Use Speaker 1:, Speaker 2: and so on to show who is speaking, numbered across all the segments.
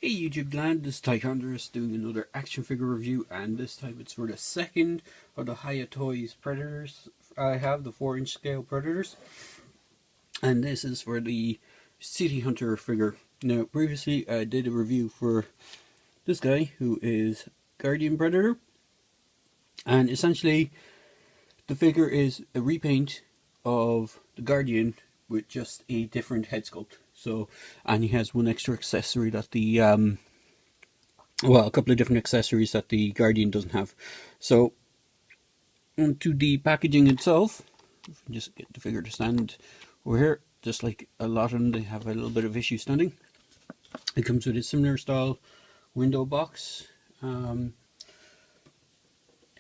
Speaker 1: Hey YouTube land, this is Ticonderus doing another action figure review, and this time it's for the second of the Hiya Toys Predators. I have the 4-inch scale Predators, and this is for the City Hunter figure. Now previously I did a review for this guy who is Guardian Predator, and essentially the figure is a repaint of the Guardian with just a different head sculpt. So, and he has one extra accessory that the well, a couple of different accessories that the Guardian doesn't have. So, onto the packaging itself. Just get the figure to stand over here. Just like a lot of them, they have a little bit of issue standing. It comes with a similar style window box.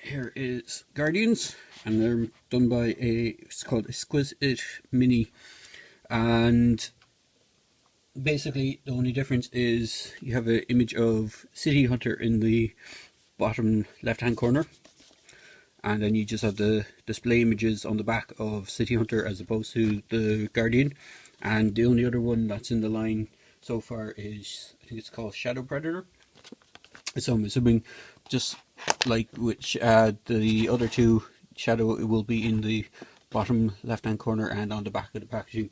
Speaker 1: Here is Guardians, and they're done by it's called Exquisite Mini, and basically the only difference is you have an image of City Hunter in the bottom left hand corner, and then you just have the display images on the back of City Hunter as opposed to the Guardian. And the only other one that's in the line so far is, I think it's called Shadow Predator. So I'm assuming, just like which the other two, Shadow will be in the bottom left hand corner and on the back of the packaging.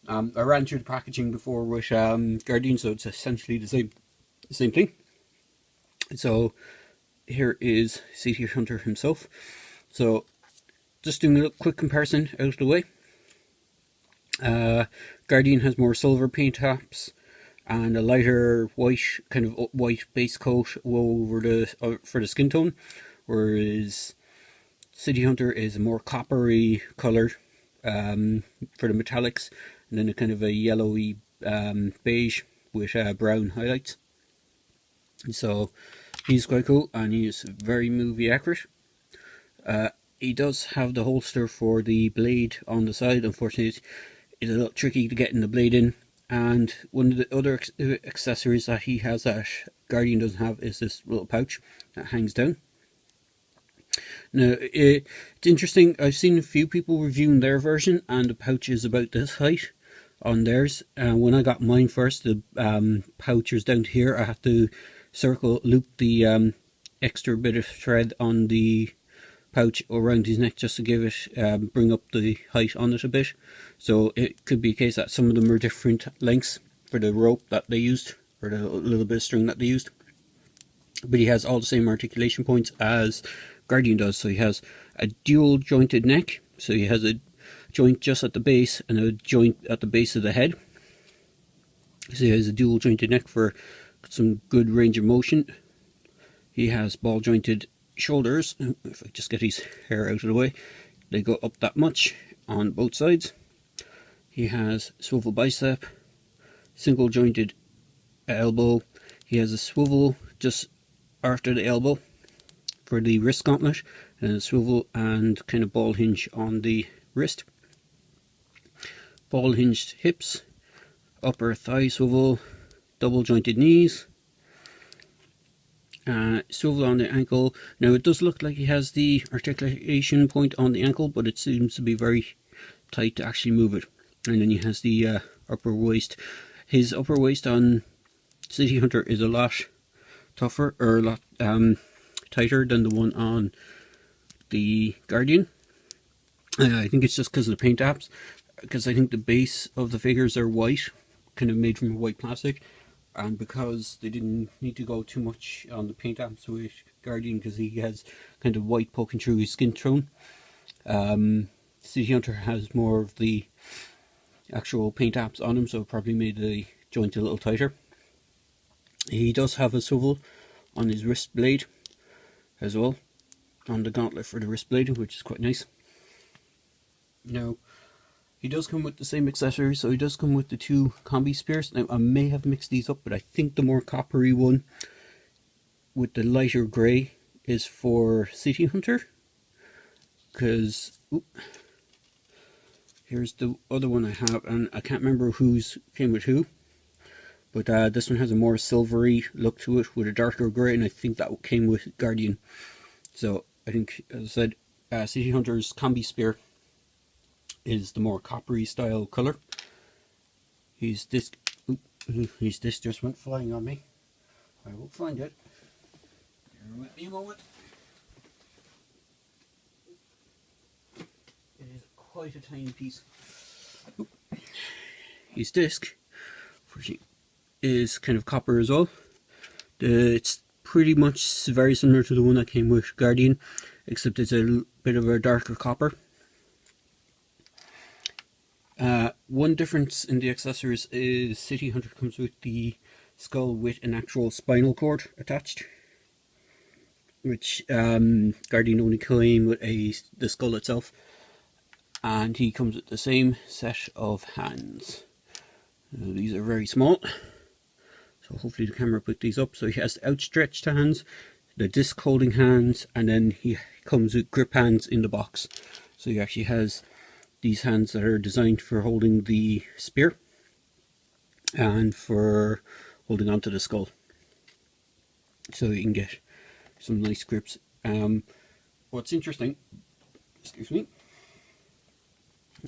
Speaker 1: I ran through the packaging before with Guardian, so it's essentially the same thing. So here is City Hunter himself. So just doing a quick comparison out of the way. Guardian has more silver paint tops and a lighter white, kind of white base coat over the for the skin tone, whereas City Hunter is a more coppery color for the metallics, and then a kind of a yellowy beige with brown highlights. So he's quite cool, and he is very movie accurate. He does have the holster for the blade on the side. Unfortunately, it's a little tricky to get in the blade in. And one of the other accessories that he has that Guardian doesn't have is this little pouch that hangs down. Now, it's interesting, I've seen a few people reviewing their version, and the pouch is about this height on theirs. When I got mine first, the pouch was down to here. I had to loop the extra bit of thread on the pouch around his neck just to give it, bring up the height on it a bit. So it could be a case that some of them are different lengths for the rope that they used, or the little bit of string that they used. But he has all the same articulation points as Guardian does. So he has a dual jointed neck, so he has a joint just at the base and a joint at the base of the head. So he has a dual jointed neck for some good range of motion. He has ball jointed shoulders. If I just get his hair out of the way, they go up that much on both sides. He has swivel bicep, single jointed elbow. He has a swivel just after the elbow for the wrist gauntlet, and a swivel and kind of ball hinge on the wrist. Ball hinged hips, upper thigh swivel, double jointed knees, swivel on the ankle. Now it does look like he has the articulation point on the ankle, but it seems to be very tight to actually move it. And then he has the upper waist. His upper waist on City Hunter is a lot tougher, or a lot tighter than the one on the Guardian. I think it's just because of the paint apps, because I think the base of the figures are white, kind of made from white plastic, and because they didn't need to go too much on the paint apps with Guardian, because he has kind of white poking through his skin tone. City Hunter has more of the actual paint apps on him, so it probably made the joint a little tighter. He does have a swivel on his wrist blade as well, on the gauntlet for the wrist blade, which is quite nice. Now, he does come with the same accessories, so he does come with the two combi spears. Now, I may have mixed these up, but I think the more coppery one with the lighter grey is for City Hunter, because here's the other one I have, and I can't remember who's came with who, but this one has a more silvery look to it with a darker grey, and I think that came with Guardian. So I think, as I said, City Hunter's combi spear is the more coppery style color. His disc just went flying on me. I will find it. Bear with me a moment. It is quite a tiny piece. His disc is kind of copper as well. It's pretty much very similar to the one that came with Guardian, except it's a bit of a darker copper. One difference in the accessories is City Hunter comes with the skull with an actual spinal cord attached, which Guardian only came with the skull itself, and he comes with the same set of hands. These are very small, so hopefully the camera picked these up. So he has outstretched hands, the disc holding hands, and then he comes with grip hands in the box. So he actually has these hands that are designed for holding the spear and for holding onto the skull, so you can get some nice grips. What's interesting, excuse me,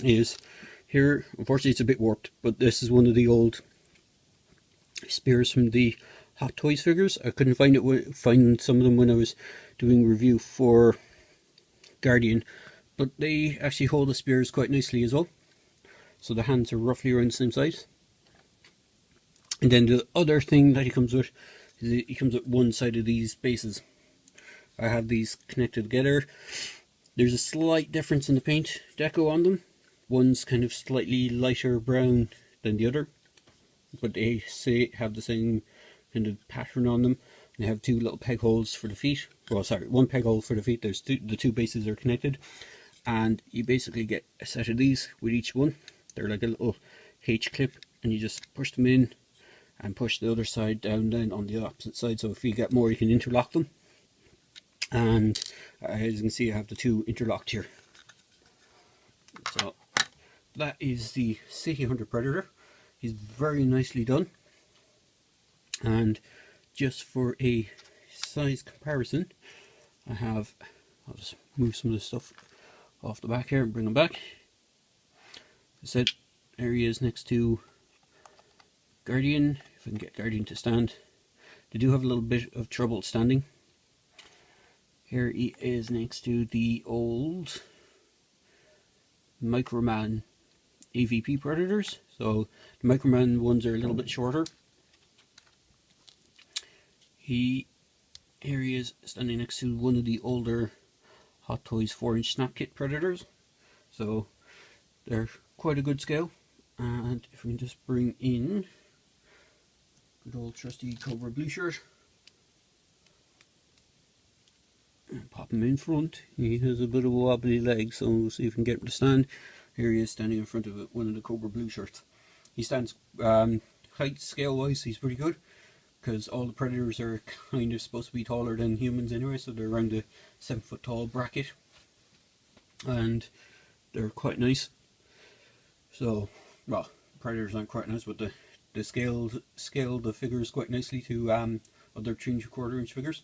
Speaker 1: is here, unfortunately it's a bit warped, but this is one of the old spears from the Hot Toys figures. I couldn't find some of them when I was doing review for Guardian, but they actually hold the spears quite nicely as well. So the hands are roughly around the same size. And then the other thing that he comes with is he comes with one side of these bases. I have these connected together. There's a slight difference in the paint deco on them. One's kind of slightly lighter brown than the other, but they have the same kind of pattern on them. They have two little peg holes for the feet. Well, sorry, one peg hole for the feet. There's the two bases are connected, and you basically get a set of these with each one. They're like a little H clip, and you just push them in and push the other side down then on the opposite side. So if you get more, you can interlock them. And as you can see, I have the two interlocked here. So that is the City Hunter Predator. He's very nicely done. And just for a size comparison, I'll just move some of the stuff off the back here and bring them back. As I said, there he is next to Guardian. If I can get Guardian to stand. They do have a little bit of trouble standing. Here he is next to the old Microman AVP Predators. So the Microman ones are a little bit shorter. Here he is standing next to one of the older Hot Toys 4-inch Snap Kit Predators. So they're quite a good scale. And if we can just bring in good old trusty Cobra Blue Shirt. And pop him in front. He has a bit of a wobbly leg, so we'll see if we can get him to stand. Here he is standing in front of one of the Cobra Blue Shirts. He stands height scale wise, he's pretty good, because all the Predators are kind of supposed to be taller than humans anyway, so they're around the 7 foot tall bracket, and they're quite nice. So, well, Predators aren't quite nice, but the scale the figures quite nicely to other 3¼ inch figures.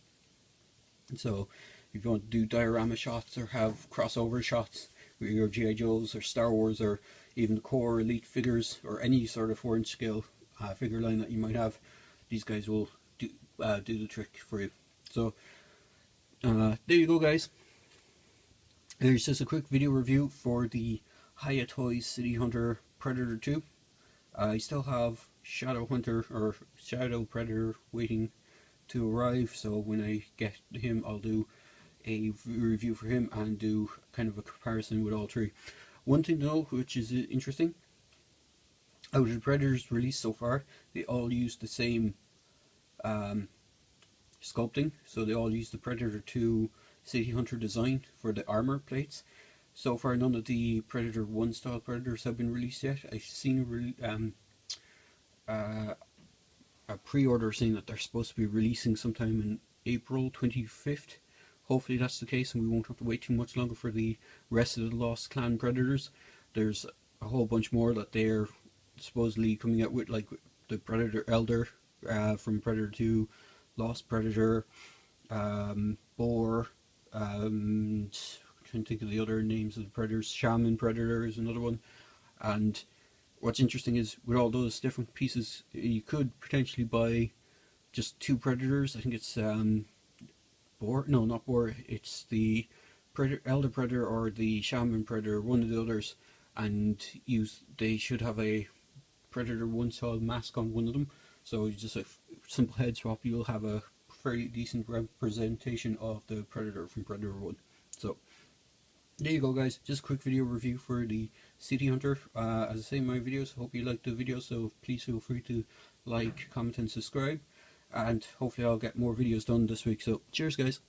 Speaker 1: So if you want to do diorama shots or have crossover shots with your G.I. Joes or Star Wars or even the core elite figures or any sort of 4-inch scale figure line that you might have, these guys will do the trick for you. So there you go, guys. There's just a quick video review for the Hiya Toys City Hunter Predator 2. I still have Shadow Hunter or Shadow Predator waiting to arrive, so when I get him I'll do a review for him and do kind of a comparison with all three. One thing though, which is interesting, out of the Predators released so far, they all use the same sculpting, so they all use the Predator 2 City Hunter design for the armor plates. So far none of the Predator 1 style Predators have been released yet. I've seen a pre-order saying that they're supposed to be releasing sometime in April 25th. Hopefully that's the case and we won't have to wait too much longer for the rest of the Lost Clan Predators. There's a whole bunch more that they're supposedly coming out with, like the Predator Elder from Predator 2, Lost Predator, Boar, I'm trying to think of the other names of the Predators. Shaman Predator is another one. And what's interesting is with all those different pieces, you could potentially buy just two predators. I think it's boar. No, not boar. It's the elder predator or the shaman predator, one of the others, and they should have a predator one style mask on one of them. So just a simple head swap, you'll have a fairly decent representation of the predator from Predator 1. So there you go, guys. Just a quick video review for the City Hunter. As I say in my videos, hope you liked the video, so please feel free to like, comment and subscribe, and hopefully I'll get more videos done this week. So cheers, guys.